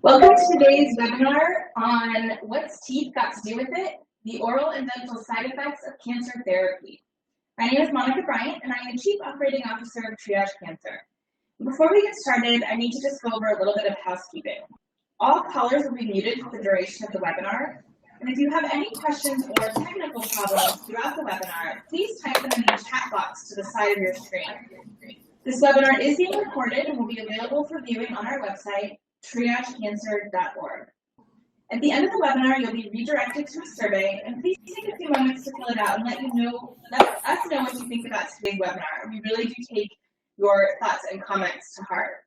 Welcome to today's webinar on what's teeth got to do with it, the oral and dental side effects of cancer therapy. My name is Monica Bryant and I'm the Chief Operating Officer of Triage Cancer. Before we get started, I need to just go over a little bit of housekeeping. All callers will be muted for the duration of the webinar, and if you have any questions or technical problems throughout the webinar, please type them in the chat box to the side of your screen. This webinar is being recorded and will be available for viewing on our website, triagecancer.org. At the end of the webinar, you'll be redirected to a survey, and please take a few moments to fill it out and let us know what you think about today's webinar. We really do take your thoughts and comments to heart.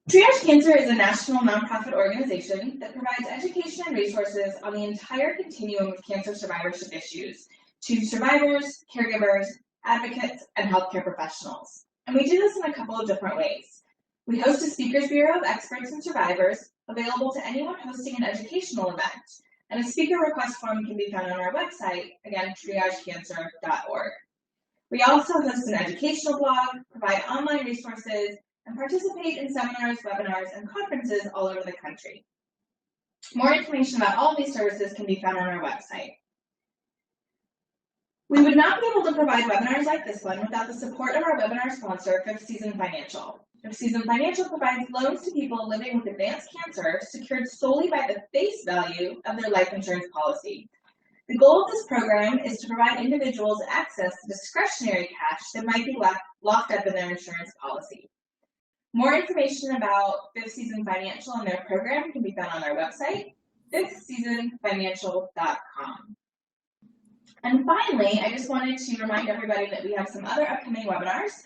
Triage Cancer is a national nonprofit organization that provides education and resources on the entire continuum of cancer survivorship issues to survivors, caregivers, advocates, and healthcare professionals. And we do this in a couple of different ways. We host a speakers bureau of experts and survivors available to anyone hosting an educational event, and a speaker request form can be found on our website, again, triagecancer.org. We also host an educational blog, provide online resources, and participate in seminars, webinars, and conferences all over the country. More information about all of these services can be found on our website. We would not be able to provide webinars like this one without the support of our webinar sponsor, Fifth Season Financial. Fifth Season Financial provides loans to people living with advanced cancer secured solely by the face value of their life insurance policy. The goal of this program is to provide individuals access to discretionary cash that might be locked up in their insurance policy. More information about Fifth Season Financial and their program can be found on our website, fifthseasonfinancial.com. And finally, I just wanted to remind everybody that we have some other upcoming webinars.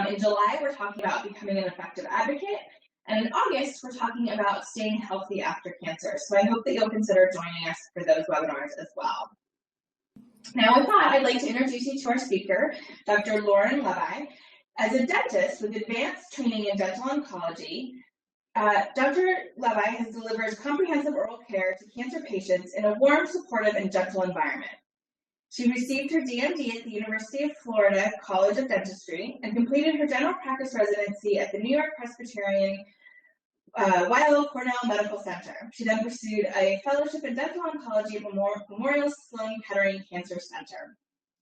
In July, we're talking about becoming an effective advocate, and in August, we're talking about staying healthy after cancer. So I hope that you'll consider joining us for those webinars as well. Now with that, I'd like to introduce you to our speaker, Dr. Lauren Levi. As a dentist with advanced training in dental oncology, Dr. Levi has delivered comprehensive oral care to cancer patients in a warm, supportive, and gentle environment. She received her DMD at the University of Florida College of Dentistry and completed her general practice residency at the New York Presbyterian Weill Cornell Medical Center. She then pursued a fellowship in dental oncology at Memorial Sloan Kettering Cancer Center.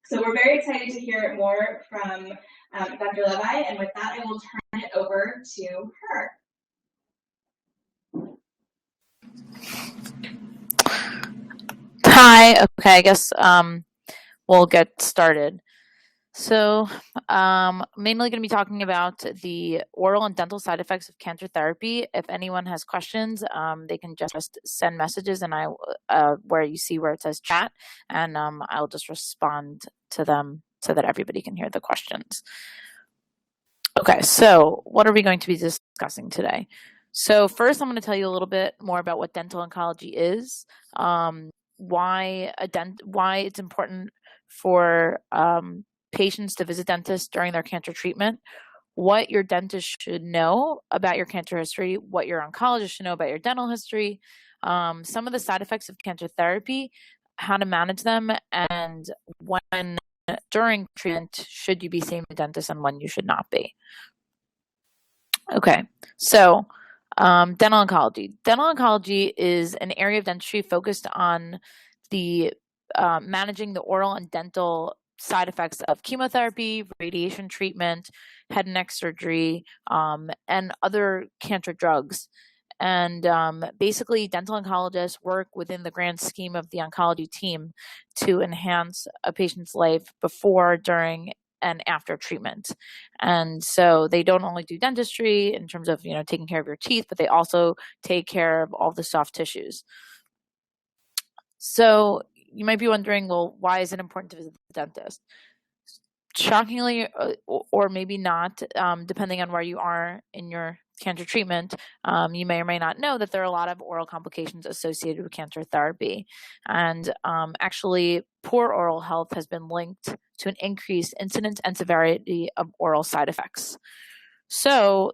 So we're very excited to hear more from Dr. Levi, and with that, I will turn it over to her. Hi, okay, I guess we'll get started. So mainly going to be talking about the oral and dental side effects of cancer therapy. If anyone has questions, they can just send messages, and where you see where it says chat, and I'll just respond to them so that everybody can hear the questions. Okay, so what are we going to be discussing today? So first, I'm going to tell you a little bit more about what dental oncology is, why it's important for patients to visit dentists during their cancer treatment, what your dentist should know about your cancer history, what your oncologist should know about your dental history, some of the side effects of cancer therapy, how to manage them, and when during treatment should you be seeing a dentist and when you should not be. Okay, so dental oncology. Dental oncology is an area of dentistry focused on the managing the oral and dental side effects of chemotherapy, radiation treatment, head and neck surgery, and other cancer drugs. And basically, dental oncologists work within the grand scheme of the oncology team to enhance a patient's life before, during, and after treatment. And so they don't only do dentistry in terms of taking care of your teeth, but they also take care of all the soft tissues. So you might be wondering, well, why is it important to visit the dentist? Shockingly, or maybe not, depending on where you are in your cancer treatment, you may or may not know that there are a lot of oral complications associated with cancer therapy. And actually, poor oral health has been linked to an increased incidence and severity of oral side effects. So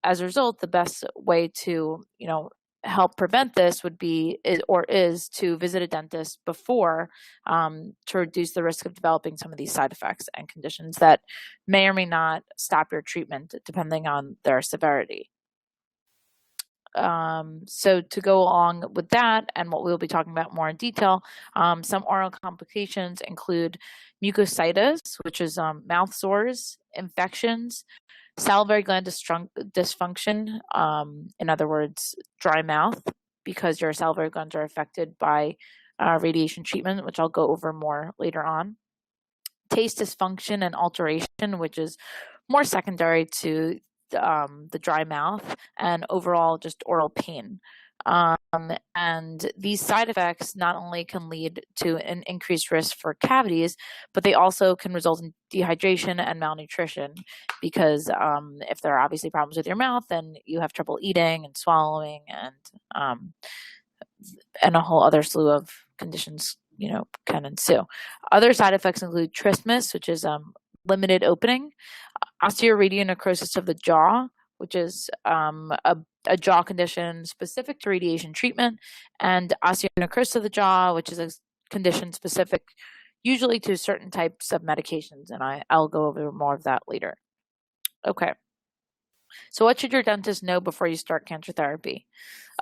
as a result, the best way to, help prevent this is to visit a dentist before, to reduce the risk of developing some of these side effects and conditions that may or may not stop your treatment depending on their severity. So to go along with that and what we'll be talking about more in detail, some oral complications include mucositis, which is mouth sores, infections, salivary gland dysfunction, in other words, dry mouth, because your salivary glands are affected by radiation treatment, which I'll go over more later on. Taste dysfunction and alteration, which is more secondary to the dry mouth, and overall just oral pain. And these side effects not only can lead to an increased risk for cavities, but they also can result in dehydration and malnutrition, because if there are obviously problems with your mouth, then you have trouble eating and swallowing, and a whole other slew of conditions, can ensue. Other side effects include trismus, which is limited opening, osteoradionecrosis of the jaw, which is a jaw condition specific to radiation treatment, and osteonecrosis of the jaw, which is a condition specific usually to certain types of medications, and I'll go over more of that later. Okay. So what should your dentist know before you start cancer therapy?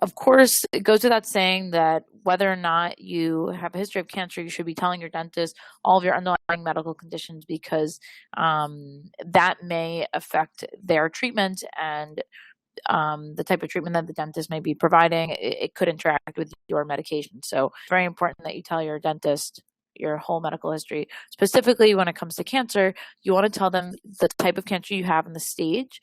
Of course, it goes without saying that whether or not you have a history of cancer, you should be telling your dentist all of your underlying medical conditions, because that may affect their treatment, and the type of treatment that the dentist may be providing, it could interact with your medication. So very important that you tell your dentist your whole medical history. Specifically when it comes to cancer, you want to tell them the type of cancer you have and the stage.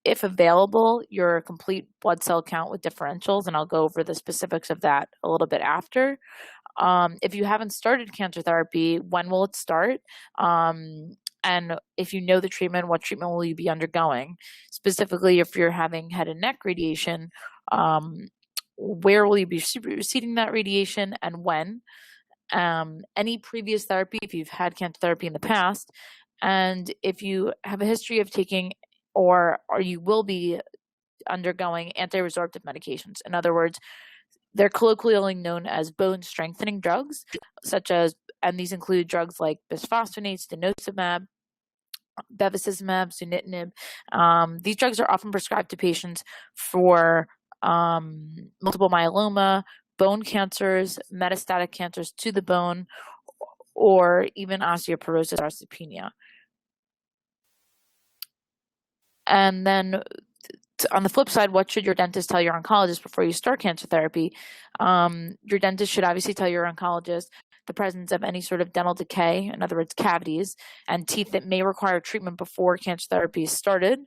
If available, your complete blood cell count with differentials, and I'll go over the specifics of that a little bit after. If you haven't started cancer therapy, when will it start? And if you know the treatment, what treatment will you be undergoing? Specifically, if you're having head and neck radiation, where will you be receiving that radiation and when? Any previous therapy, if you've had cancer therapy in the past, and if you have a history of taking or you will be undergoing anti-resorptive medications. In other words, they're colloquially known as bone strengthening drugs, and these include drugs like bisphosphonates, denosumab, bevacizumab, sunitinib. These drugs are often prescribed to patients for multiple myeloma, bone cancers, metastatic cancers to the bone, or even osteoporosis or osteopenia. And then on the flip side, what should your dentist tell your oncologist before you start cancer therapy? Your dentist should obviously tell your oncologist the presence of any sort of dental decay, in other words, cavities, and teeth that may require treatment before cancer therapy is started,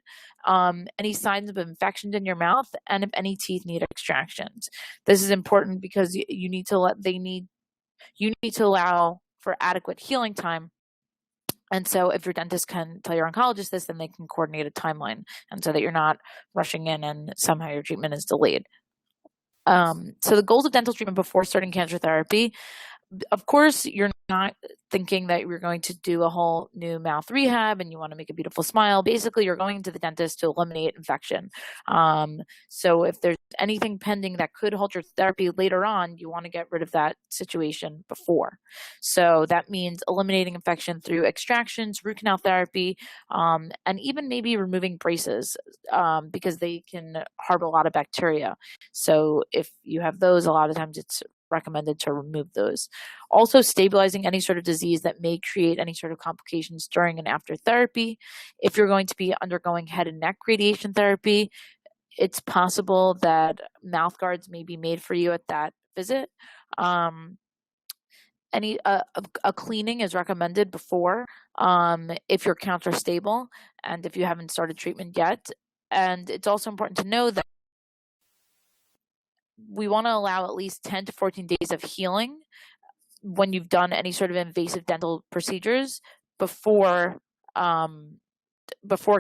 any signs of infections in your mouth, and if any teeth need extractions. This is important because you need to allow for adequate healing time. And so if your dentist can tell your oncologist this, then they can coordinate a timeline, and so that you're not rushing in and somehow your treatment is delayed. So the goals of dental treatment before starting cancer therapy, of course, you're not thinking that you're going to do a whole new mouth rehab and you want to make a beautiful smile. Basically, you're going to the dentist to eliminate infection. So if there's anything pending that could halt your therapy later on, you want to get rid of that situation before. So that means eliminating infection through extractions, root canal therapy, and even maybe removing braces, because they can harbor a lot of bacteria. So if you have those, a lot of times it's recommended to remove those. Also, stabilizing any sort of disease that may create any sort of complications during and after therapy. If you're going to be undergoing head and neck radiation therapy, it's possible that mouth guards may be made for you at that visit. A cleaning is recommended before, if your counts are stable and if you haven't started treatment yet. And it's also important to know that we want to allow at least 10 to 14 days of healing when you've done any sort of invasive dental procedures before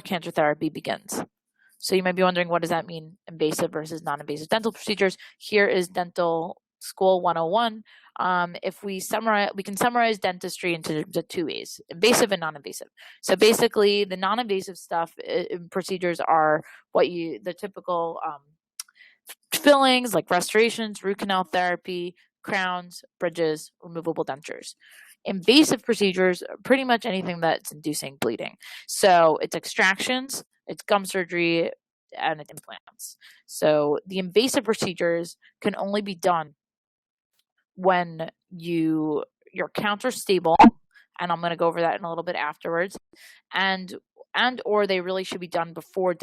cancer therapy begins. So you might be wondering, what does that mean, invasive versus non-invasive dental procedures? Here is Dental School 101. If we can summarize dentistry into the two ways: invasive and non-invasive. So basically, the non-invasive stuff procedures are the typical fillings like restorations, root canal therapy, crowns, bridges, removable dentures. Invasive procedures are pretty much anything that's inducing bleeding. So it's extractions, it's gum surgery, and its implants. So the invasive procedures can only be done when your counts are stable, and I'm going to go over that in a little bit afterwards, and or they really should be done before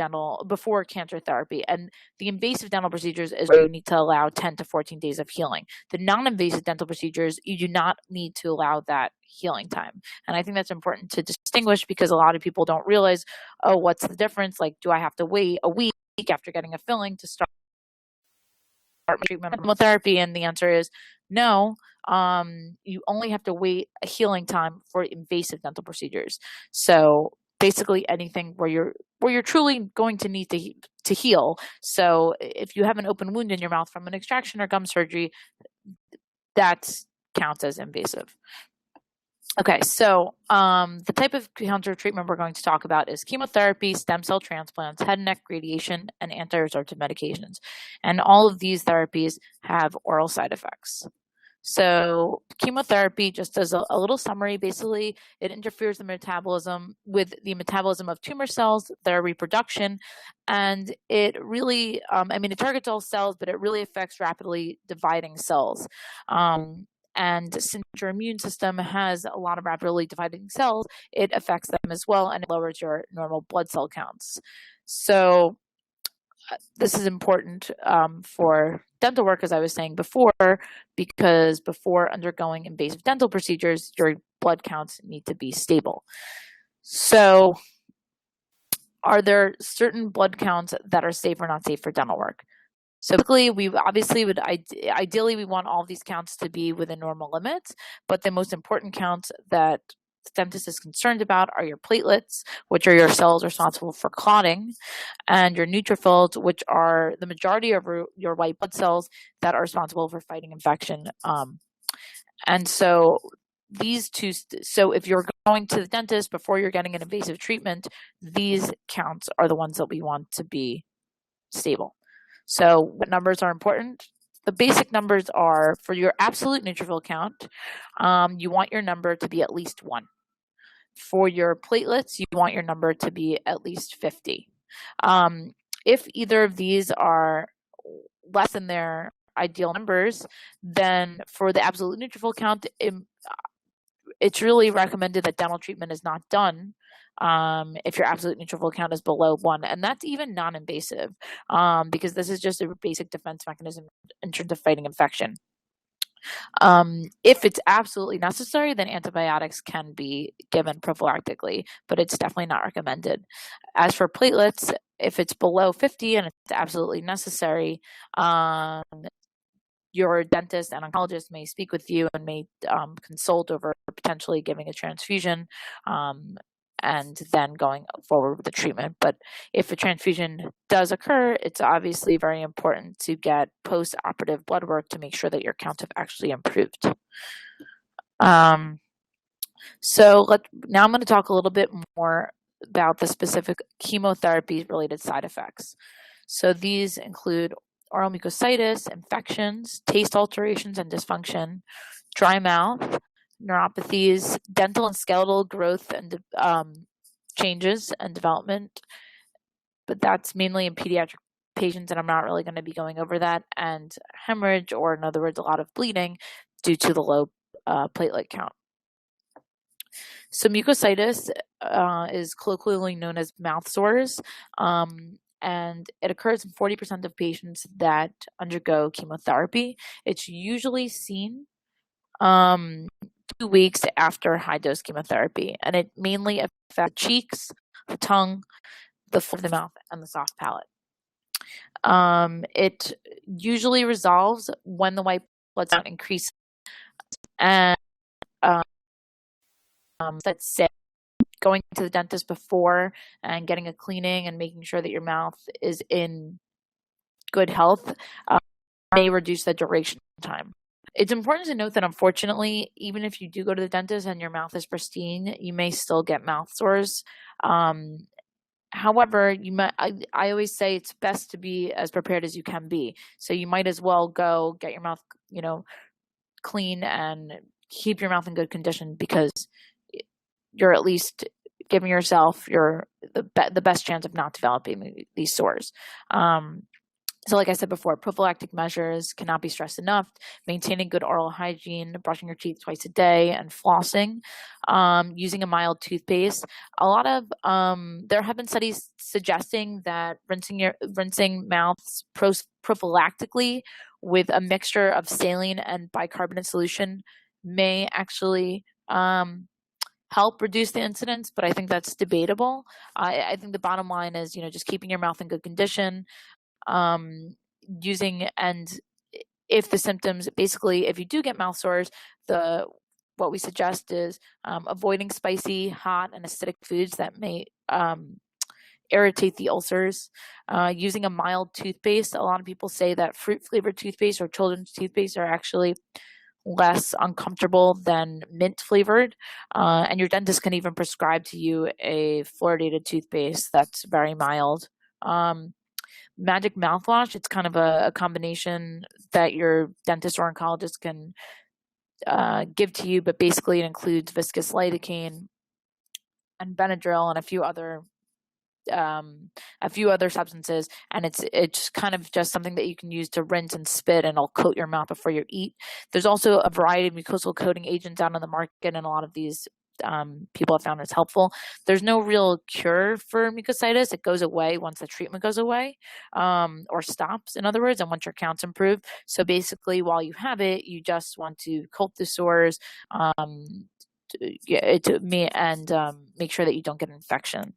cancer therapy. And the invasive dental procedures is where you need to allow 10 to 14 days of healing. The non-invasive dental procedures, you do not need to allow that healing time. And I think that's important to distinguish, because a lot of people don't realize, oh, what's the difference? Like, do I have to wait a week after getting a filling to start treatment chemotherapy? And the answer is no. You only have to wait a healing time for invasive dental procedures. So basically anything where you're truly going to need to heal. So if you have an open wound in your mouth from an extraction or gum surgery, that counts as invasive. Okay, so the type of cancer treatment we're going to talk about is chemotherapy, stem cell transplants, head and neck radiation, and anti-resorptive medications. And all of these therapies have oral side effects. So chemotherapy, just as a little summary, basically it interferes with the metabolism of tumor cells, their reproduction, and it really, it targets all cells, but it really affects rapidly dividing cells. And since your immune system has a lot of rapidly dividing cells, it affects them as well, and it lowers your normal blood cell counts. So this is important for dental work, as I was saying before, because before undergoing invasive dental procedures, your blood counts need to be stable. So are there certain blood counts that are safe or not safe for dental work? So typically, we obviously would ideally we want all of these counts to be within normal limits, but the most important counts that the dentist is concerned about are your platelets, which are your cells responsible for clotting, and your neutrophils, which are the majority of your white blood cells that are responsible for fighting infection. And so these two, so if you're going to the dentist before you're getting an invasive treatment, these counts are the ones that we want to be stable. So what numbers are important? The basic numbers are, for your absolute neutrophil count, you want your number to be at least 1. For your platelets, you want your number to be at least 50. If either of these are less than their ideal numbers, then for the absolute neutrophil count, it's really recommended that dental treatment is not done if your absolute neutrophil count is below 1, and that's even non-invasive, because this is just a basic defense mechanism in terms of fighting infection. If it's absolutely necessary, then antibiotics can be given prophylactically, but it's definitely not recommended. As for platelets, if it's below 50 and it's absolutely necessary, your dentist and oncologist may speak with you and may consult over potentially giving a transfusion and then going forward with the treatment. But if a transfusion does occur, it's obviously very important to get post-operative blood work to make sure that your counts have actually improved. So now I'm going to talk a little bit more about the specific chemotherapy-related side effects. So these include oral mucositis, infections, taste alterations and dysfunction, dry mouth, neuropathies, dental and skeletal growth and changes and development, but that's mainly in pediatric patients, and I'm not really going to be going over that, and hemorrhage, or in other words, a lot of bleeding due to the low platelet count. So mucositis is colloquially known as mouth sores, and it occurs in 40% of patients that undergo chemotherapy. It's usually seen 2 weeks after high-dose chemotherapy, and it mainly affects the cheeks, the tongue, the floor of the mouth, and the soft palate. It usually resolves when the white blood cell increases, and let's say going to the dentist before and getting a cleaning and making sure that your mouth is in good health may reduce the duration time. It's important to note that, unfortunately, even if you do go to the dentist and your mouth is pristine, you may still get mouth sores. However, I always say it's best to be as prepared as you can be. So you might as well go get your mouth, clean and keep your mouth in good condition, because you're at least giving yourself the best chance of not developing these sores. So like I said before, prophylactic measures cannot be stressed enough. Maintaining good oral hygiene, brushing your teeth twice a day, and flossing, using a mild toothpaste. There have been studies suggesting that rinsing mouths prophylactically with a mixture of saline and bicarbonate solution may actually help reduce the incidence, but I think that's debatable. I think the bottom line is, just keeping your mouth in good condition, using, and if the symptoms, basically, if you do get mouth sores, what we suggest is avoiding spicy, hot, and acidic foods that may irritate the ulcers. Using a mild toothpaste. A lot of people say that fruit flavored toothpaste or children's toothpaste are actually less uncomfortable than mint flavored, and your dentist can even prescribe to you a fluoridated toothpaste that's very mild. Magic mouthwash, it's kind of a combination that your dentist or oncologist can give to you, but basically it includes viscous lidocaine and Benadryl and a few other substances, and it's kind of just something that you can use to rinse and spit, and it'll coat your mouth before you eat. There's also a variety of mucosal coating agents out on the market, and a lot of these people have found it's helpful. There's no real cure for mucositis. It goes away once the treatment goes away, or stops, in other words, and once your counts improve. So basically, while you have it, you just want to coat the sores, make sure that you don't get an infection.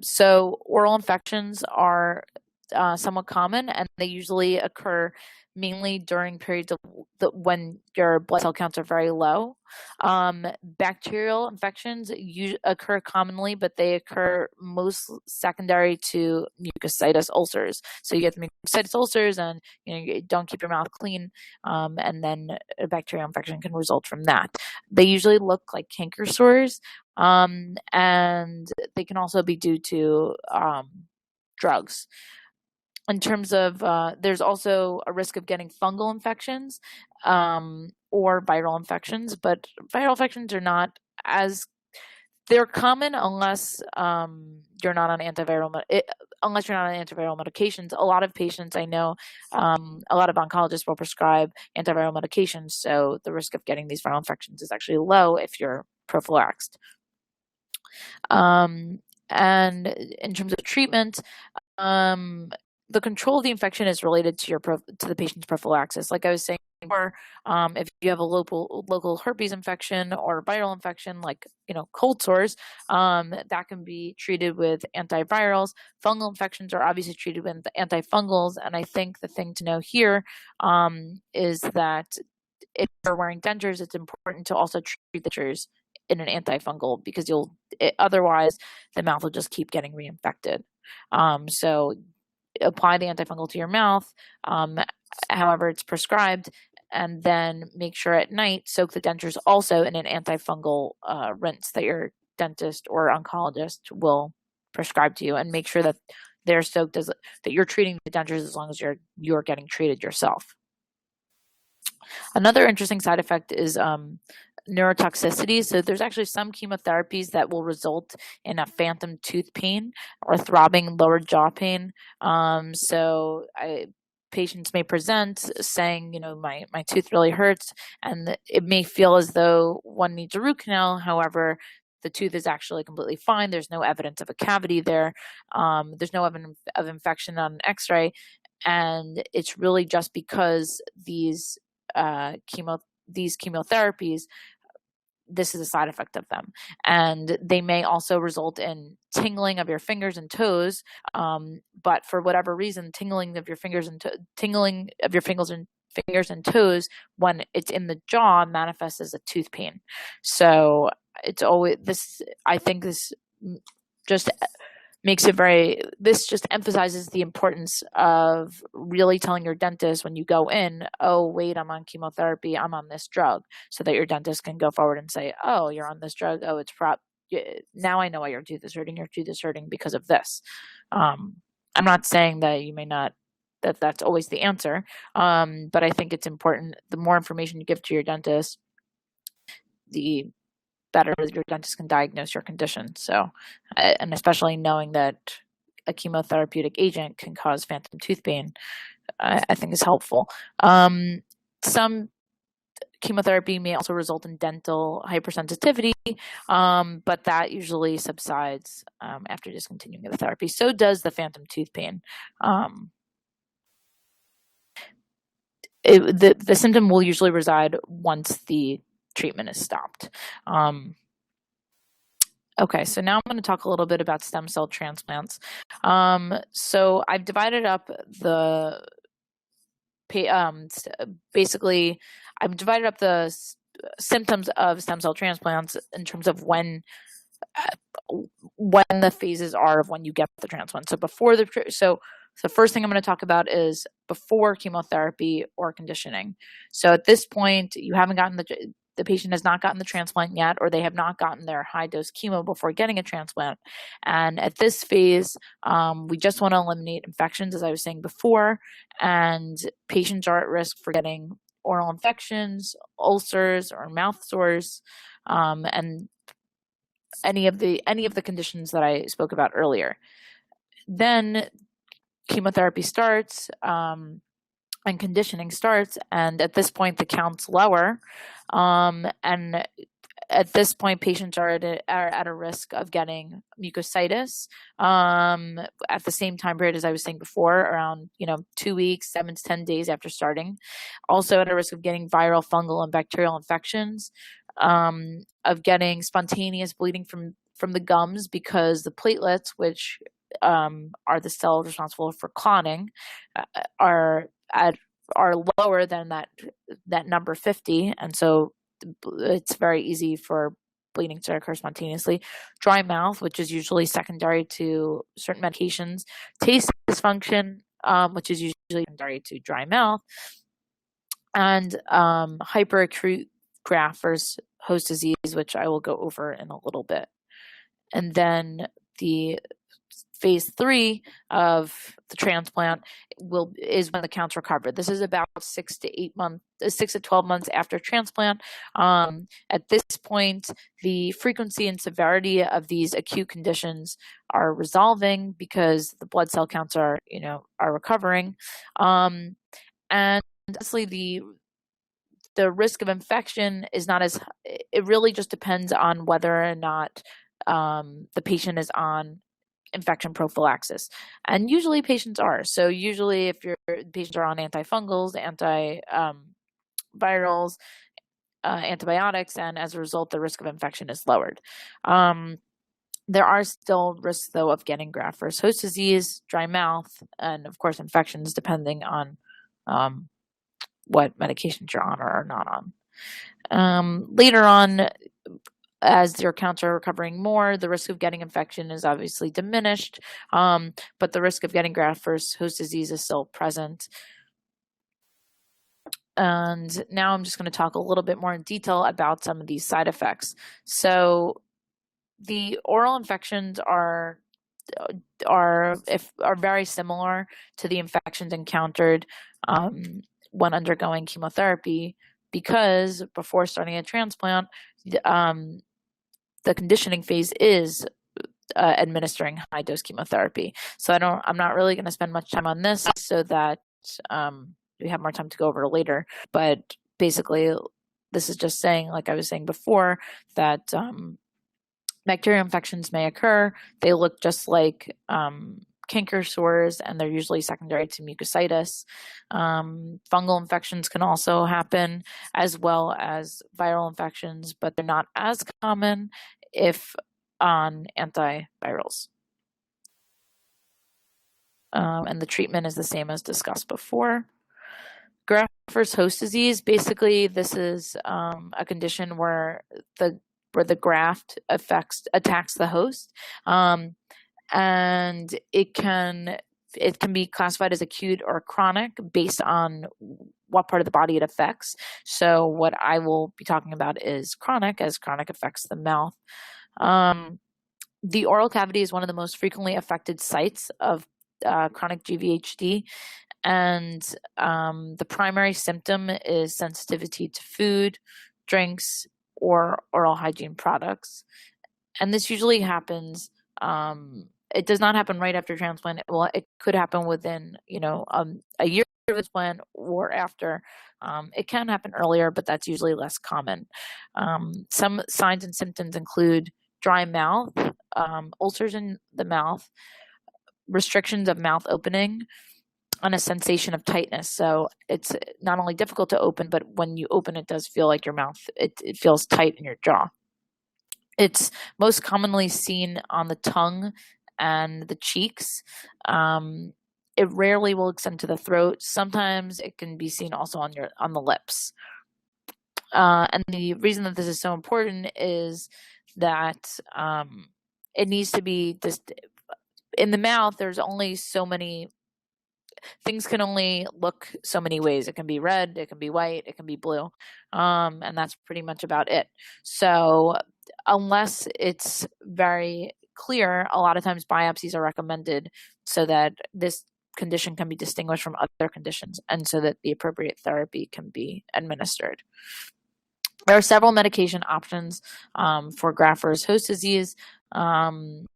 So oral infections are somewhat common, and they usually occur mainly during periods of when your blood cell counts are very low. Bacterial infections occur commonly, but they occur most secondary to mucositis ulcers. So you get the mucositis ulcers, and you don't keep your mouth clean, and then a bacterial infection can result from that. They usually look like canker sores, and they can also be due to drugs. In terms of, there's also a risk of getting fungal infections or viral infections, but viral infections are not they're common unless you're not on antiviral medications. A lot of patients I know, a lot of oncologists will prescribe antiviral medications, so the risk of getting these viral infections is actually low if you're prophylaxed. And in terms of treatment, the control of the infection is related to the patient's prophylaxis. Like I was saying before, if you have a local herpes infection or viral infection, like cold sores, that can be treated with antivirals. Fungal infections are obviously treated with antifungals, and I think the thing to know here is that if you're wearing dentures, it's important to also treat the dentures in an antifungal, because otherwise the mouth will just keep getting reinfected. So apply the antifungal to your mouth, however it's prescribed, and then make sure at night soak the dentures also in an antifungal rinse that your dentist or oncologist will prescribe to you, and make sure that they're soaked, that you're treating the dentures as long as you're getting treated yourself. Another interesting side effect is neurotoxicity. So there's actually some chemotherapies that will result in a phantom tooth pain or throbbing lower jaw pain. Patients may present saying, my tooth really hurts, and it may feel as though one needs a root canal. However, the tooth is actually completely fine. There's no evidence of a cavity there. There's no evidence of infection on an X-ray, and it's really just because these chemotherapies, this is a side effect of them, and they may also result in tingling of your fingers and toes. But for whatever reason, tingling of your fingers and toes when it's in the jaw manifests as a tooth pain. So it's always this. I think this just emphasizes the importance of really telling your dentist when you go in, oh, wait, I'm on chemotherapy, I'm on this drug, so that your dentist can go forward and say, oh, you're on this drug, oh, now I know why your tooth is hurting because of this. I'm not saying that you may not, that's always the answer, but I think it's important, the more information you give to your dentist, the better your dentist can diagnose your condition. So, and especially knowing that a chemotherapeutic agent can cause phantom tooth pain, I think is helpful. Some chemotherapy may also result in dental hypersensitivity, but that usually subsides after discontinuing the therapy. So does the phantom tooth pain. The symptom will usually reside once the treatment is stopped. Okay, so now I'm going to talk a little bit about stem cell transplants. So I've divided up the basically I've divided up the symptoms of stem cell transplants in terms of when the phases are of when you get the transplant. So the first thing I'm going to talk about is before chemotherapy or conditioning. So at this point, you haven't gotten the patient has not gotten the transplant yet, or they have not gotten their high dose chemo before getting a transplant. And at this phase, we just want to eliminate infections, as I was saying before, and patients are at risk for getting oral infections, ulcers, or mouth sores, and any of the conditions that I spoke about earlier. Then chemotherapy starts, and conditioning starts, and at this point the count's lower, and at this point patients are at a risk of getting mucositis at the same time period as I was saying before, around 2 weeks, 7 to 10 days after starting. Also at a risk of getting viral, fungal, and bacterial infections, of getting spontaneous bleeding from the gums, because the platelets, which are the cells responsible for clotting, are lower than that number 50, and so it's very easy for bleeding to occur spontaneously. Dry mouth, which is usually secondary to certain medications. Taste dysfunction, which is usually secondary to dry mouth. And hyperacute graft versus host disease, which I will go over in a little bit. And then the phase 3 of the transplant is when the counts recover. This is about 6 to 12 months after transplant. At this point, the frequency and severity of these acute conditions are resolving because the blood cell counts are recovering, and honestly, the risk of infection is not as. It really just depends on whether or not the patient is on infection prophylaxis, and usually patients are. So usually, if your patients are on antifungals, antivirals, antibiotics, and as a result, the risk of infection is lowered. There are still risks, though, of getting graft versus host disease, dry mouth, and of course infections, depending on what medications you're on or are not on. Later on, as your counts are recovering more, the risk of getting infection is obviously diminished, but the risk of getting graft versus host disease is still present. And now I'm just going to talk a little bit more in detail about some of these side effects. So the oral infections are very similar to the infections encountered when undergoing chemotherapy, because before starting a transplant, the conditioning phase is administering high dose chemotherapy. So I'm not really going to spend much time on this, so that we have more time to go over later. But basically, this is just saying, like I was saying before, that bacterial infections may occur. They look just like canker sores, and they're usually secondary to mucositis. Fungal infections can also happen, as well as viral infections, but they're not as common if on antivirals. And the treatment is the same as discussed before. Graft versus host disease, basically this is a condition where the graft attacks the host, and it can be classified as acute or chronic based on what part of the body it affects. So what I will be talking about is chronic, as chronic affects the mouth. The oral cavity is one of the most frequently affected sites of chronic GVHD, and the primary symptom is sensitivity to food, drinks, or oral hygiene products. And this usually happens, it does not happen right after transplant. Well, it could happen within, a year of transplant or after. It can happen earlier, but that's usually less common. Some signs and symptoms include dry mouth, ulcers in the mouth, restrictions of mouth opening, and a sensation of tightness. So it's not only difficult to open, but when you open, it does feel like your mouth, it feels tight in your jaw. It's most commonly seen on the tongue and the cheeks. It rarely will extend to the throat. Sometimes it can be seen also on the lips. And the reason that this is so important is that it needs to be in the mouth. There's only so many things, can only look so many ways. It can be red, it can be white, it can be blue, and that's pretty much about it. So unless it's very clear, a lot of times biopsies are recommended so that this condition can be distinguished from other conditions and so that the appropriate therapy can be administered. There are several medication options for graft-versus-host disease. And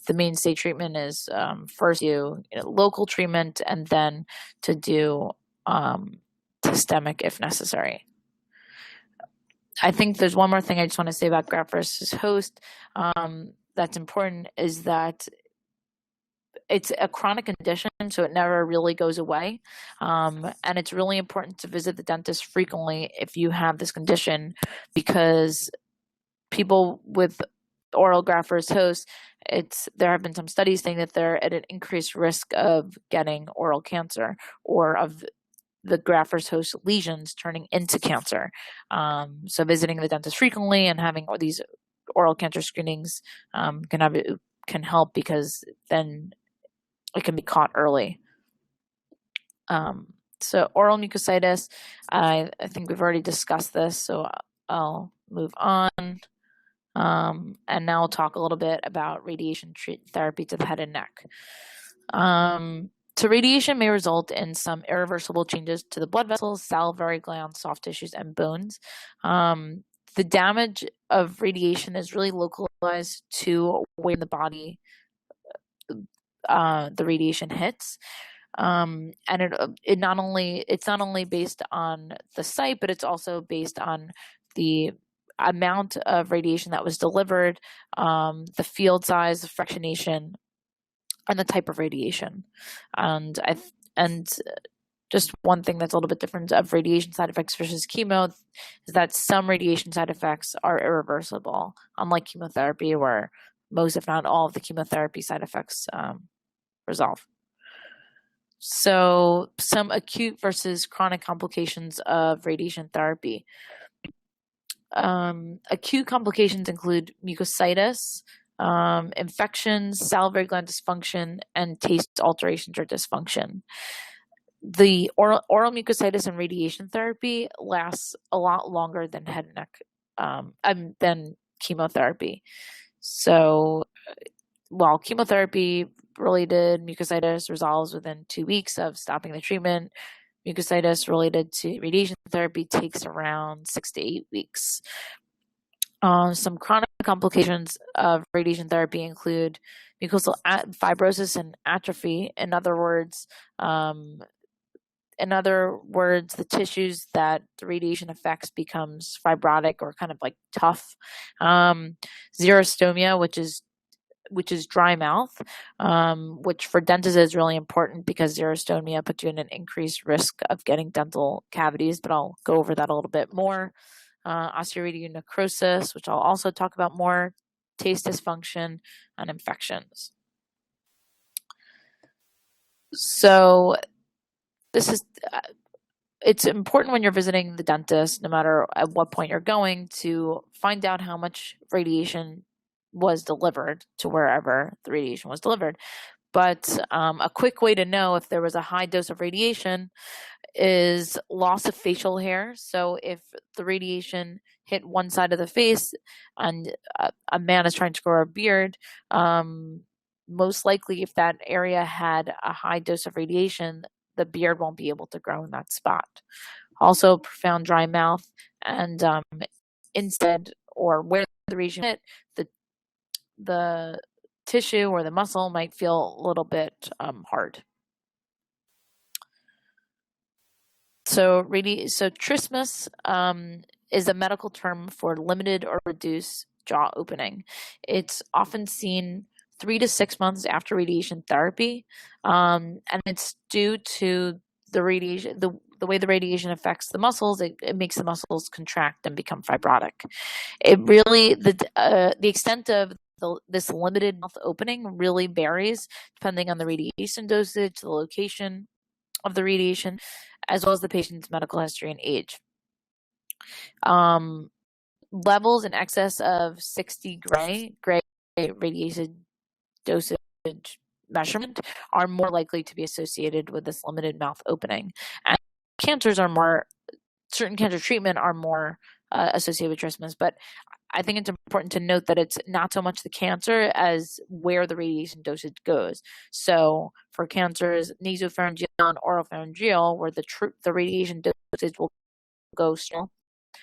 the mainstay treatment is first do local treatment and then to do systemic if necessary. I think there's one more thing I just want to say about graft versus host that's important, is that it's a chronic condition, so it never really goes away. And it's really important to visit the dentist frequently if you have this condition, because people with oral graft versus host, there have been some studies saying that they're at an increased risk of getting oral cancer or of the graft versus host lesions turning into cancer. So visiting the dentist frequently and having these oral cancer screenings can help, because then it can be caught early. So oral mucositis, I think we've already discussed this, so I'll move on. And now I'll talk a little bit about radiation therapy to the head and neck. So radiation may result in some irreversible changes to the blood vessels, salivary glands, soft tissues, and bones. The damage of radiation is really localized to where in the body the radiation hits. And it's not only based on the site, but it's also based on the amount of radiation that was delivered, the field size, the fractionation, and the type of radiation. And just one thing that's a little bit different of radiation side effects versus chemo is that some radiation side effects are irreversible, unlike chemotherapy, where most, if not all, of the chemotherapy side effects resolve. So some acute versus chronic complications of radiation therapy. Acute complications include mucositis, infections, salivary gland dysfunction, and taste alterations or dysfunction. The oral mucositis and radiation therapy lasts a lot longer than head and neck, than chemotherapy. So while chemotherapy-related mucositis resolves within 2 weeks of stopping the treatment, mucositis related to radiation therapy takes around 6 to 8 weeks. Some chronic complications of radiation therapy include mucosal fibrosis and atrophy. In other words, the tissues that the radiation affects becomes fibrotic or kind of like tough. Xerostomia, which is dry mouth, which for dentists is really important because xerostomia puts you in an increased risk of getting dental cavities, but I'll go over that a little bit more. Osteoradionecrosis, which I'll also talk about more, taste dysfunction, and infections. So it's important when you're visiting the dentist, no matter at what point you're going, to find out how much radiation was delivered to wherever the radiation was delivered. But a quick way to know if there was a high dose of radiation is loss of facial hair. So if the radiation hit one side of the face and a man is trying to grow a beard, most likely if that area had a high dose of radiation, the beard won't be able to grow in that spot. Also, profound dry mouth and instead, or where the radiation hit, the tissue or the muscle might feel a little bit hard. So trismus is a medical term for limited or reduced jaw opening. It's often seen 3 to 6 months after radiation therapy, and it's due to the radiation, the way the radiation affects the muscles. It makes the muscles contract and become fibrotic. It really, the extent of this limited mouth opening really varies depending on the radiation dosage, the location of the radiation, as well as the patient's medical history and age. Levels in excess of 60 gray radiation dosage measurement are more likely to be associated with this limited mouth opening. And certain cancer treatment are more associated with trismus, but I think it's important to note that it's not so much the cancer as where the radiation dosage goes. So for cancers, nasopharyngeal and oropharyngeal, where the radiation dosage will go strong,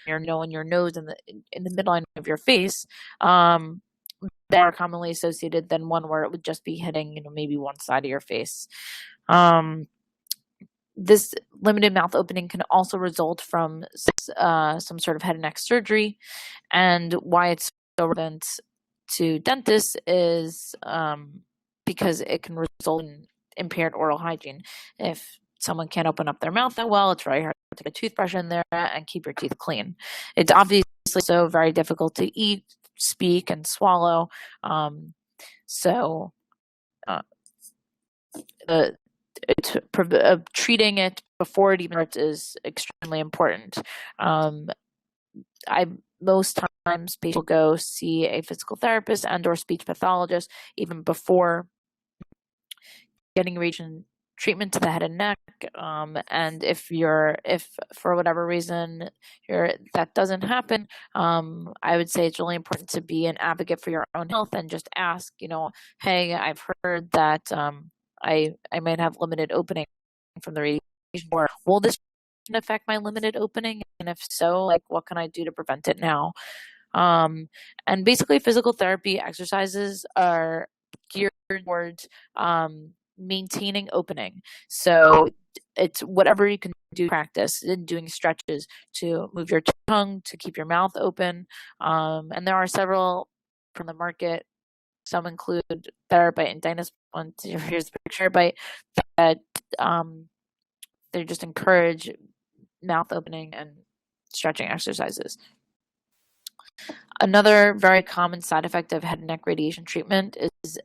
in your nose and in the midline of your face, they are commonly associated than one where it would just be hitting, maybe one side of your face. This limited mouth opening can also result from some sort of head and neck surgery, and why it's so relevant to dentists is because it can result in impaired oral hygiene. If someone can't open up their mouth that well, it's very hard to get a toothbrush in there and keep your teeth clean. It's obviously so very difficult to eat, speak, and swallow. Treating it before it even hurts is extremely important. Most times patients will go see a physical therapist and or speech pathologist even before getting radiation treatment to the head and neck. And if for whatever reason that doesn't happen, I would say it's really important to be an advocate for your own health and just ask, hey, I've heard that I might have limited opening from the radiation, or will this affect my limited opening? And if so, what can I do to prevent it now? And basically physical therapy exercises are geared towards maintaining opening. So it's whatever you can do, practice in doing stretches to move your tongue, to keep your mouth open. And there are several from the market. Some include TheraBite and Dynast. Here's the picture, but that they just encourage mouth opening and stretching exercises. Another very common side effect of head and neck radiation treatment is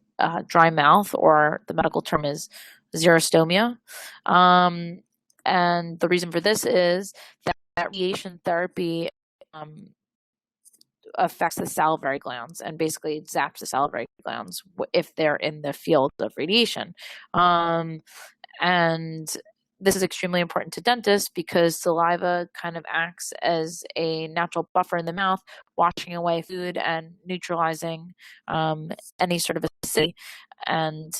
dry mouth, or the medical term is xerostomia. And the reason for this is that radiation therapy affects the salivary glands, and basically it zaps the salivary glands if they're in the field of radiation. And this is extremely important to dentists because saliva kind of acts as a natural buffer in the mouth, washing away food and neutralizing any sort of acidity. And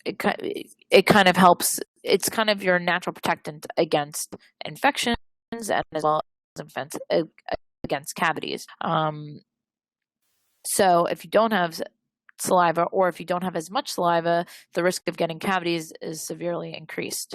it kind of helps. It's kind of your natural protectant against infections and as well as against cavities. So if you don't have saliva, or if you don't have as much saliva, the risk of getting cavities is severely increased.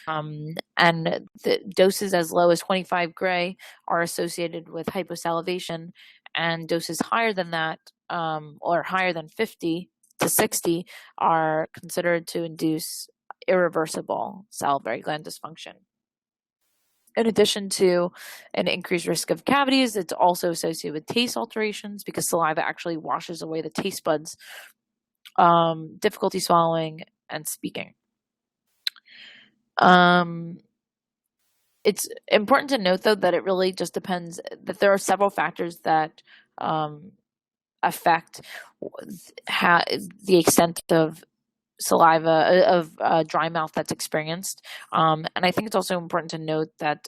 And the doses as low as 25 gray are associated with hyposalivation, and doses higher than that, or higher than 50 to 60, are considered to induce irreversible salivary gland dysfunction. In addition to an increased risk of cavities, it's also associated with taste alterations because saliva actually washes away the taste buds, difficulty swallowing, and speaking. It's important to note, though, that it really just depends, that there are several factors that affect the extent of saliva, of dry mouth that's experienced. And I think it's also important to note that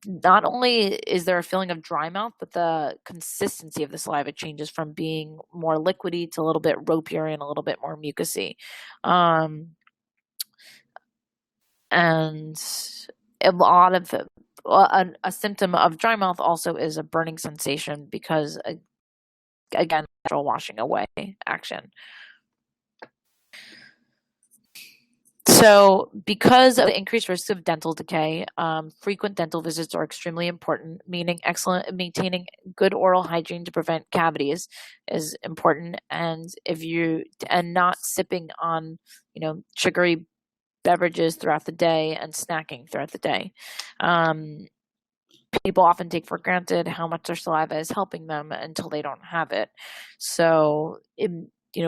not only is there a feeling of dry mouth, but the consistency of the saliva changes from being more liquidy to a little bit ropier and a little bit more mucousy. And a lot of a symptom of dry mouth also is a burning sensation because, again, natural washing away action. So because of the increased risk of dental decay, frequent dental visits are extremely important, meaning maintaining good oral hygiene to prevent cavities is important. And not sipping on, sugary beverages throughout the day and snacking throughout the day. People often take for granted how much their saliva is helping them until they don't have it. So,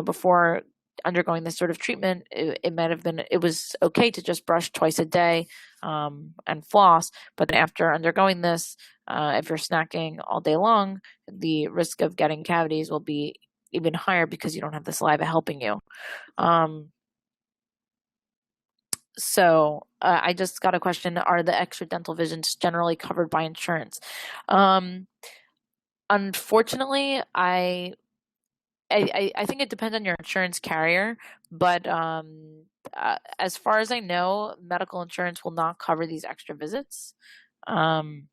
before undergoing this sort of treatment, it was okay to just brush twice a day and floss. But then after undergoing this, if you're snacking all day long, the risk of getting cavities will be even higher because you don't have the saliva helping you. So I just got a question: are the extra dental visions generally covered by insurance? Unfortunately, I think it depends on your insurance carrier, but as far as I know, medical insurance will not cover these extra visits. But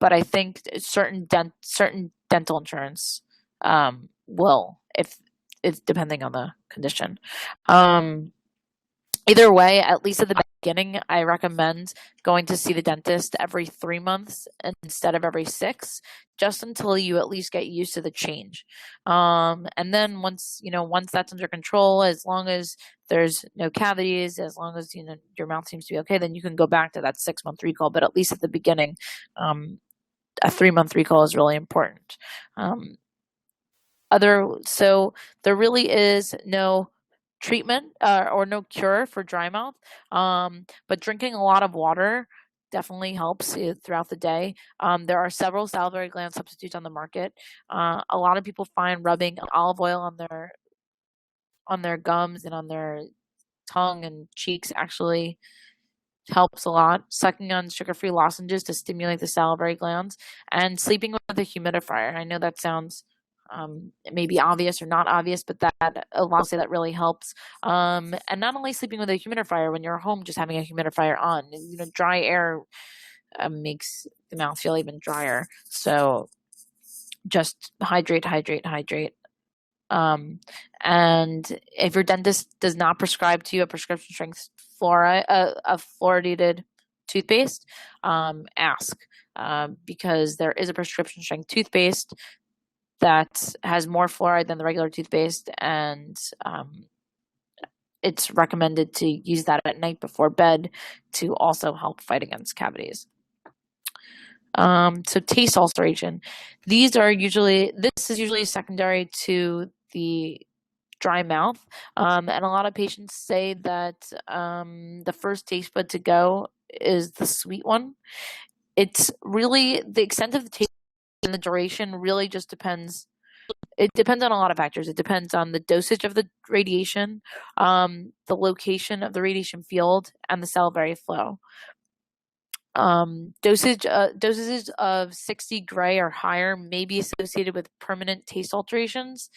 I think certain dental insurance will, if it's depending on the condition. Either way, at least at the beginning, I recommend going to see the dentist every 3 months instead of every 6, just until you at least get used to the change. And then once that's under control, as long as there's no cavities, as long as your mouth seems to be okay, then you can go back to that 6-month recall. But at least at the beginning, a 3-month recall is really important. So there really is no treatment or no cure for dry mouth, but drinking a lot of water definitely helps throughout the day. There are several salivary gland substitutes on the market. A lot of people find rubbing olive oil on their gums and on their tongue and cheeks actually helps a lot. Sucking on sugar-free lozenges to stimulate the salivary glands, and sleeping with a humidifier. I know that sounds maybe obvious or not obvious, but that a lot say that really helps. And not only sleeping with a humidifier, when you're home, just having a humidifier on. Dry air makes the mouth feel even drier. So just hydrate. And if your dentist does not prescribe to you a prescription strength a fluoridated toothpaste, ask, because there is a prescription strength toothpaste that has more fluoride than the regular toothpaste, and it's recommended to use that at night before bed to also help fight against cavities. So taste ulceration. This is usually secondary to the dry mouth. And a lot of patients say that the first taste bud to go is the sweet one. It's really the extent of the taste and the duration really just depends. It depends on a lot of factors. It depends on the dosage of the radiation, the location of the radiation field, and the salivary flow. Dosages of 60 gray or higher may be associated with permanent taste alterations,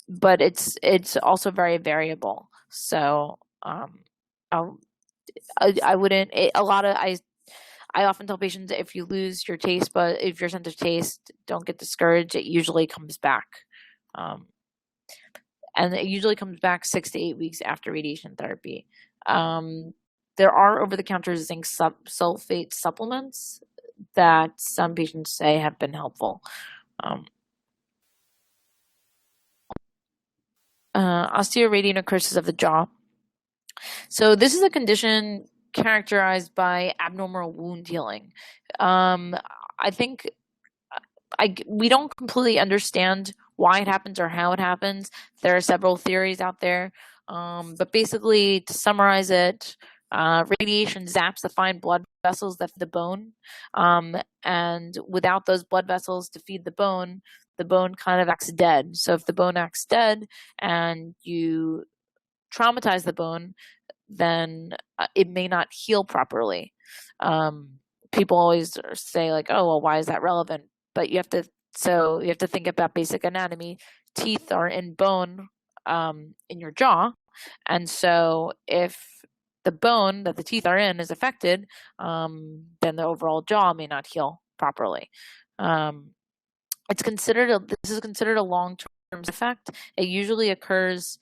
but it's also very variable. So I wouldn't. I often tell patients, if you lose your taste, but if your sense of taste, don't get discouraged. It usually comes back, and it usually comes back 6 to 8 weeks after radiation therapy. There are over-the-counter zinc sulfate supplements that some patients say have been helpful. Osteoradionecrosis of the jaw. So this is a condition characterized by abnormal wound healing. I think we don't completely understand why it happens or how it happens. There are several theories out there, but basically, to summarize it, radiation zaps the fine blood vessels that feed the bone, and without those blood vessels to feed the bone kind of acts dead. So if the bone acts dead and you traumatize the bone, then it may not heal properly. People always say like, "Oh, well, why is that relevant?" But you have to think about basic anatomy. Teeth are in bone in your jaw, and so if the bone that the teeth are in is affected, then the overall jaw may not heal properly. This is considered a long-term effect. It usually occurs,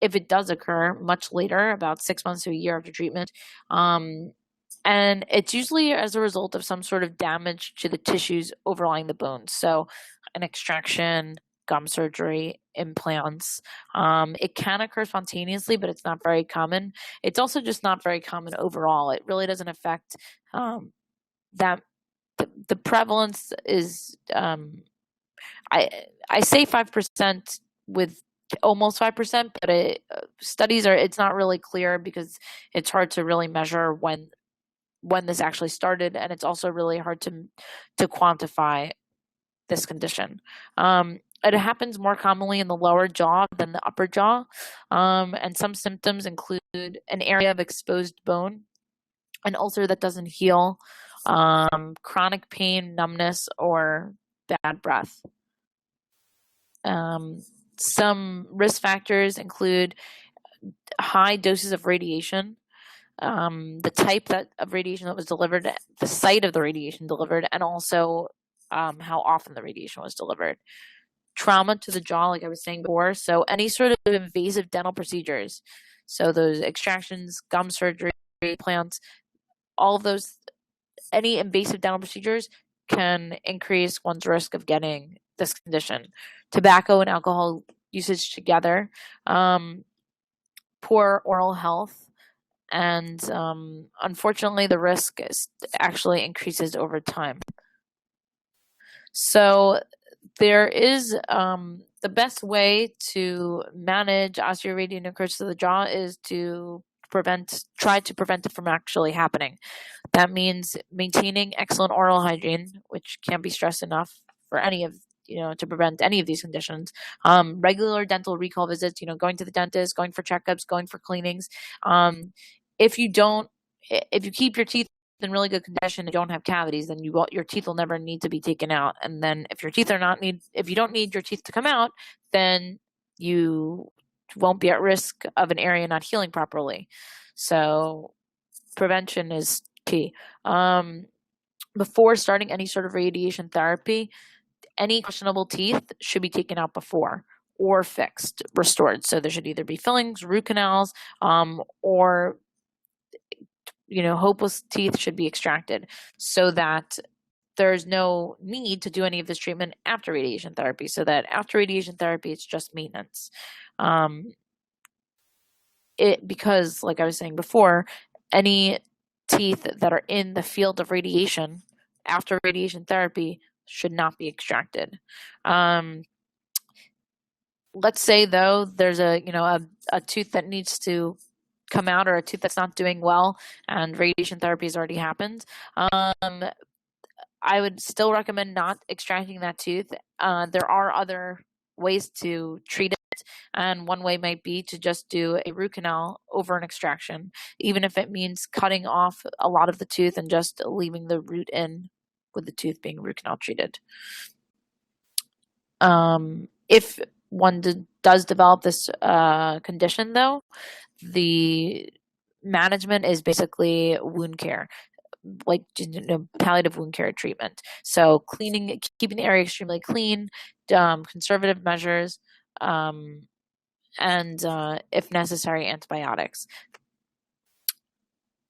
if it does occur, much later, about 6 months to a year after treatment. And it's usually as a result of some sort of damage to the tissues overlying the bones. So an extraction, gum surgery, implants. It can occur spontaneously, but it's not very common. It's also just not very common overall. It really doesn't affect that. The prevalence is, I say 5% with almost 5%, but it's not really clear because it's hard to really measure when this actually started, and it's also really hard to quantify this condition. It happens more commonly in the lower jaw than the upper jaw, and some symptoms include an area of exposed bone, an ulcer that doesn't heal, chronic pain, numbness, or bad breath. Some risk factors include high doses of radiation, the type of radiation that was delivered, the site of the radiation delivered, and also how often the radiation was delivered. Trauma to the jaw, like I was saying before, so any sort of invasive dental procedures, so those extractions, gum surgery, implants, all of those, any invasive dental procedures can increase one's risk of getting this condition. Tobacco and alcohol usage together, poor oral health, and unfortunately the risk actually increases over time. So there is the best way to manage osteoaradial necrosis of the jaw is to try to prevent it from actually happening. That means maintaining excellent oral hygiene, which can't be stressed enough for to prevent any of these conditions. Regular dental recall visits, going to the dentist, going for checkups, going for cleanings. If you keep your teeth in really good condition and don't have cavities, then your teeth will never need to be taken out. And then if you don't need your teeth to come out, then you won't be at risk of an area not healing properly. So prevention is key. Before starting any sort of radiation therapy, any questionable teeth should be taken out before or fixed, restored. So there should either be fillings, root canals, or hopeless teeth should be extracted so that there's no need to do any of this treatment after radiation therapy, so that after radiation therapy, it's just maintenance. Because, like I was saying before, any teeth that are in the field of radiation after radiation therapy should not be extracted. Let's say, though, there's a tooth that needs to come out, or a tooth that's not doing well, and radiation therapy has already happened. I would still recommend not extracting that tooth. There are other ways to treat it, and one way might be to just do a root canal over an extraction, even if it means cutting off a lot of the tooth and just leaving the root in, with the tooth being root canal treated. If one does develop this condition, though, the management is basically wound care, like palliative wound care treatment. So keeping the area extremely clean, conservative measures, and if necessary, antibiotics.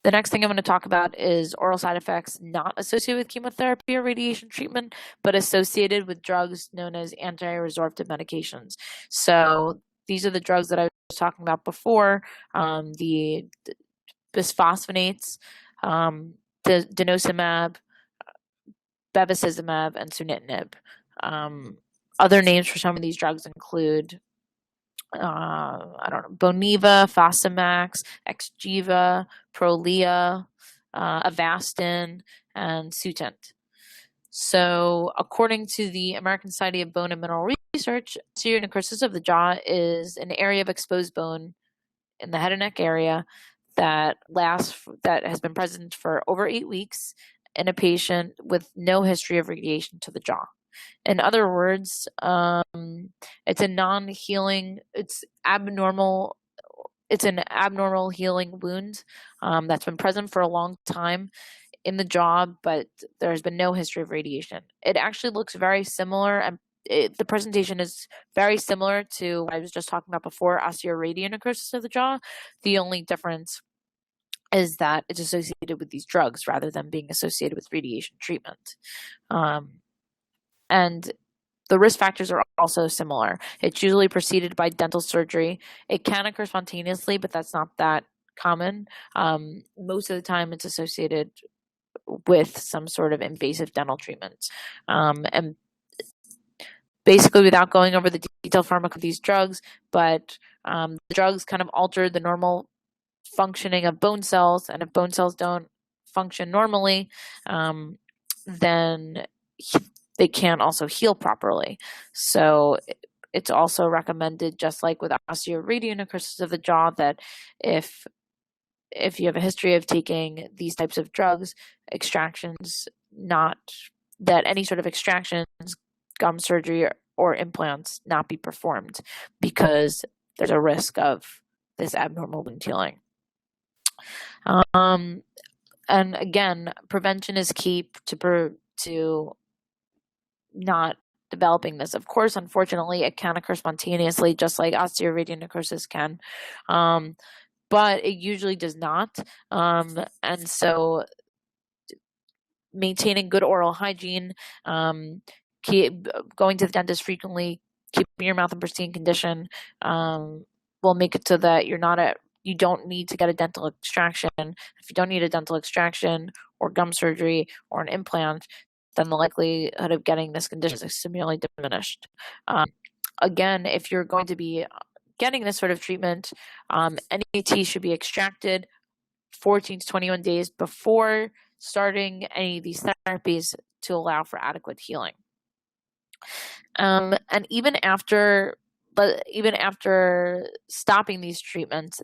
The next thing I'm going to talk about is oral side effects not associated with chemotherapy or radiation treatment, but associated with drugs known as anti-resorptive medications. So these are the drugs that I was talking about before, the bisphosphonates, the denosumab, bevacizumab, and sunitinib. Other names for some of these drugs include Boniva, Fosamax, Exgeva, Prolia, Avastin, and Sutent. So, according to the American Society of Bone and Mineral Research, osteoarterial necrosis of the jaw is an area of exposed bone in the head and neck area that has been present for over 8 weeks in a patient with no history of radiation to the jaw. In other words, it's a non-healing, it's abnormal it's an abnormal healing wound that's been present for a long time in the jaw, but there's been no history of radiation. It actually looks very similar, and the presentation is very similar to what I was just talking about before, osteoradionecrosis of the jaw. The only difference is that it's associated with these drugs rather than being associated with radiation treatment. And the risk factors are also similar. It's usually preceded by dental surgery. It can occur spontaneously, but that's not that common. Most of the time, it's associated with some sort of invasive dental treatment. And basically, without going over the detailed pharmacology of these drugs, but the drugs kind of alter the normal functioning of bone cells, and if bone cells don't function normally, then they can't also heal properly. So it's also recommended, just like with osteoradionecrosis of the jaw, that if you have a history of taking these types of drugs, extractions, not that any sort of extractions, gum surgery, or implants not be performed, because there's a risk of this abnormal wound healing. And again, prevention is key to not developing this. Of course, unfortunately, it can occur spontaneously, just like osteoradionecrosis can, but it usually does not. And so maintaining good oral hygiene, going to the dentist frequently, keeping your mouth in pristine condition, will make it so that you don't need to get a dental extraction. If you don't need a dental extraction or gum surgery or an implant, then the likelihood of getting this condition is severely diminished. Again, if you're going to be getting this sort of treatment, any teeth should be extracted 14 to 21 days before starting any of these therapies to allow for adequate healing. And even after stopping these treatments,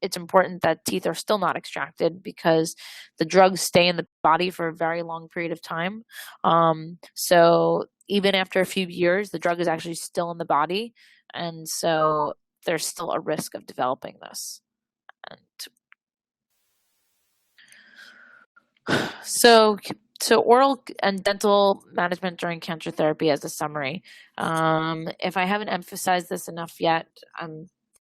it's important that teeth are still not extracted, because the drugs stay in the body for a very long period of time. So even after a few years, the drug is actually still in the body, and so there's still a risk of developing this. So oral and dental management during cancer therapy as a summary. If I haven't emphasized this enough yet,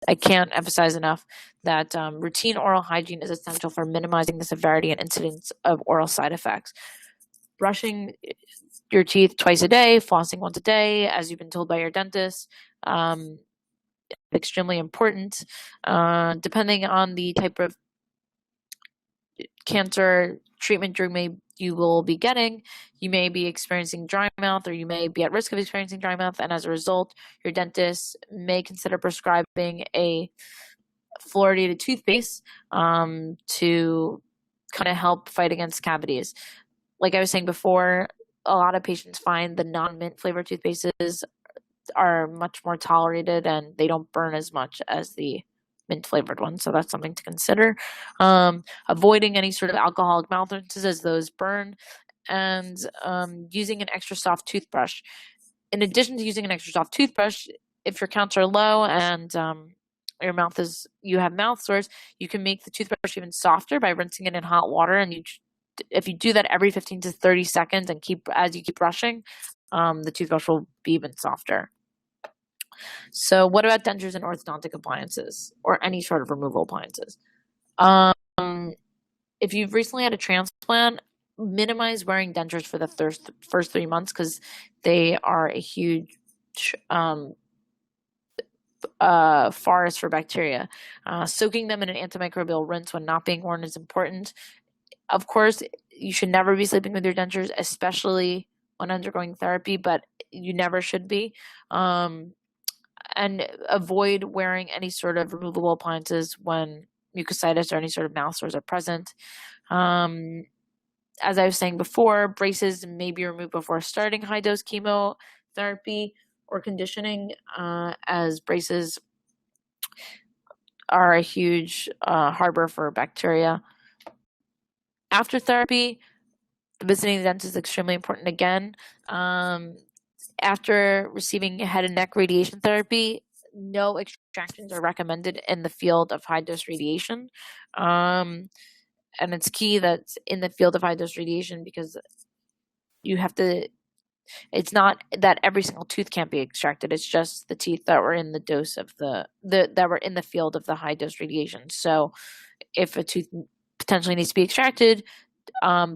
I can't emphasize enough that routine oral hygiene is essential for minimizing the severity and incidence of oral side effects. Brushing your teeth twice a day, flossing once a day, as you've been told by your dentist, extremely important. Depending on the type of cancer treatment you will be getting, you may be experiencing dry mouth, or you may be at risk of experiencing dry mouth, and as a result, your dentist may consider prescribing a fluoridated toothpaste to kind of help fight against cavities. Like I was saying before, a lot of patients find the non-mint flavored toothpastes are much more tolerated, and they don't burn as much as the mint flavored one, so that's something to consider. Avoiding any sort of alcoholic mouth rinses, as those burn, and using an extra soft toothbrush. In addition to using an extra soft toothbrush, if your counts are low and you have mouth sores, you can make the toothbrush even softer by rinsing it in hot water, and if you do that every 15 to 30 seconds and as you keep brushing, the toothbrush will be even softer. So what about dentures and orthodontic appliances, or any sort of removal appliances? If you've recently had a transplant, minimize wearing dentures for the first 3 months, because they are a huge forest for bacteria. Soaking them in an antimicrobial rinse when not being worn is important. Of course, you should never be sleeping with your dentures, especially when undergoing therapy, but you never should be. And avoid wearing any sort of removable appliances when mucositis or any sort of mouth sores are present. As I was saying before, braces may be removed before starting high-dose chemotherapy or conditioning, as braces are a huge harbor for bacteria. After therapy, visiting the dentist is extremely important again. After receiving head and neck radiation therapy, no extractions are recommended in the field of high dose radiation. And it's key that in the field of high dose radiation, because you have to, it's not that every single tooth can't be extracted. It's just the teeth that were in the dose of that were in the field of the high dose radiation. So if a tooth potentially needs to be extracted,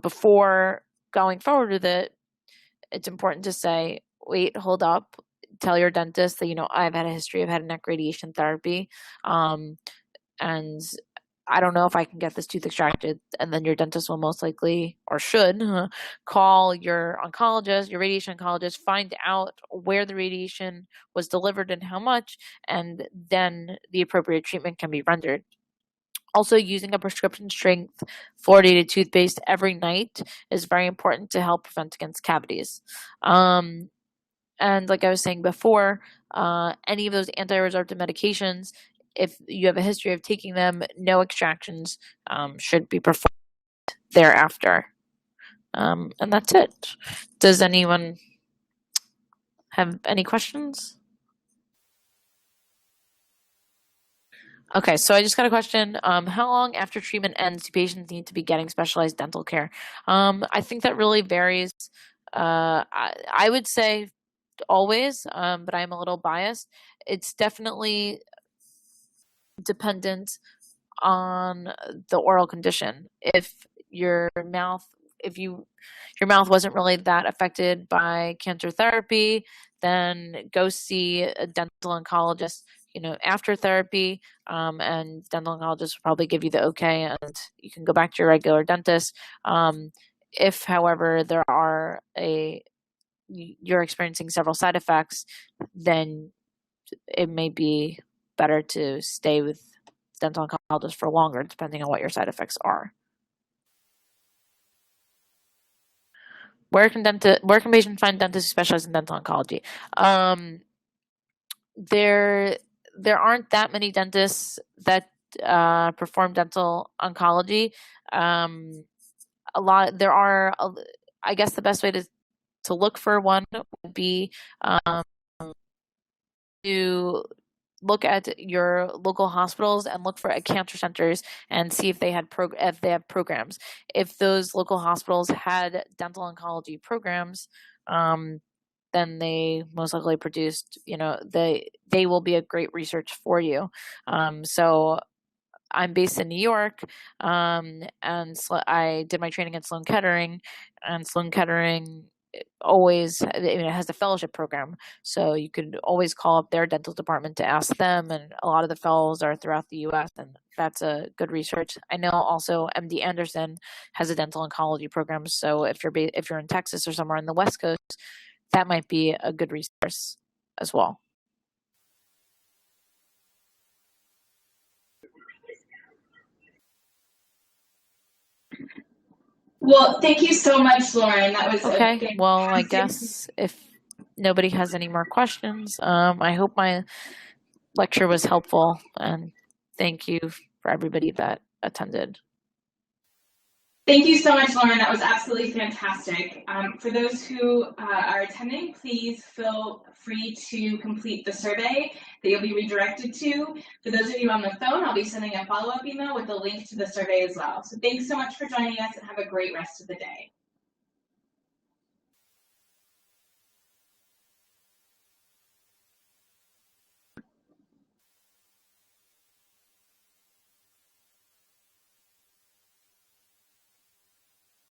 before going forward with it, it's important to say, wait, hold up, tell your dentist that, I've had a history of head and neck radiation therapy, and I don't know if I can get this tooth extracted. And then your dentist will most likely, or should, call your oncologist, your radiation oncologist, find out where the radiation was delivered and how much, and then the appropriate treatment can be rendered. Also, using a prescription strength fluoridated toothpaste every night is very important to help prevent against cavities. And like I was saying before, any of those anti-resorptive medications, if you have a history of taking them, no extractions should be performed thereafter. And that's it. Does anyone have any questions? Okay, so I just got a question. How long after treatment ends do patients need to be getting specialized dental care? I think that really varies. I would say always, but I'm a little biased. It's definitely dependent on the oral condition. If your mouth wasn't really that affected by cancer therapy, then go see a dental oncologist, after therapy, and dental oncologists will probably give you the okay, and you can go back to your regular dentist. If, however, you're experiencing several side effects, then it may be better to stay with dental oncologist for longer, depending on what your side effects are. Where can patients find dentists who specialize in dental oncology? There aren't that many dentists that perform dental oncology. I guess the best way to look for one would be to look at your local hospitals and look for cancer centers and see if they have programs. If those local hospitals had dental oncology programs, then they most likely produced, they will be a great research for you. So I'm based in New York, and I did my training at Sloan Kettering, and Sloan Kettering always, it has a fellowship program, so you could always call up their dental department to ask them, and a lot of the fellows are throughout the U.S., and that's a good research. I know also MD Anderson has a dental oncology program, so if you're in Texas or somewhere on the West Coast, that might be a good resource as well. Well, thank you so much, Lauren. That was okay. Well, I guess if nobody has any more questions, I hope my lecture was helpful, and thank you for everybody that attended. Thank you so much, Lauren. That was absolutely fantastic. For those who are attending, please feel free to complete the survey that you'll be redirected to. For those of you on the phone, I'll be sending a follow-up email with a link to the survey as well. So thanks so much for joining us, and have a great rest of the day.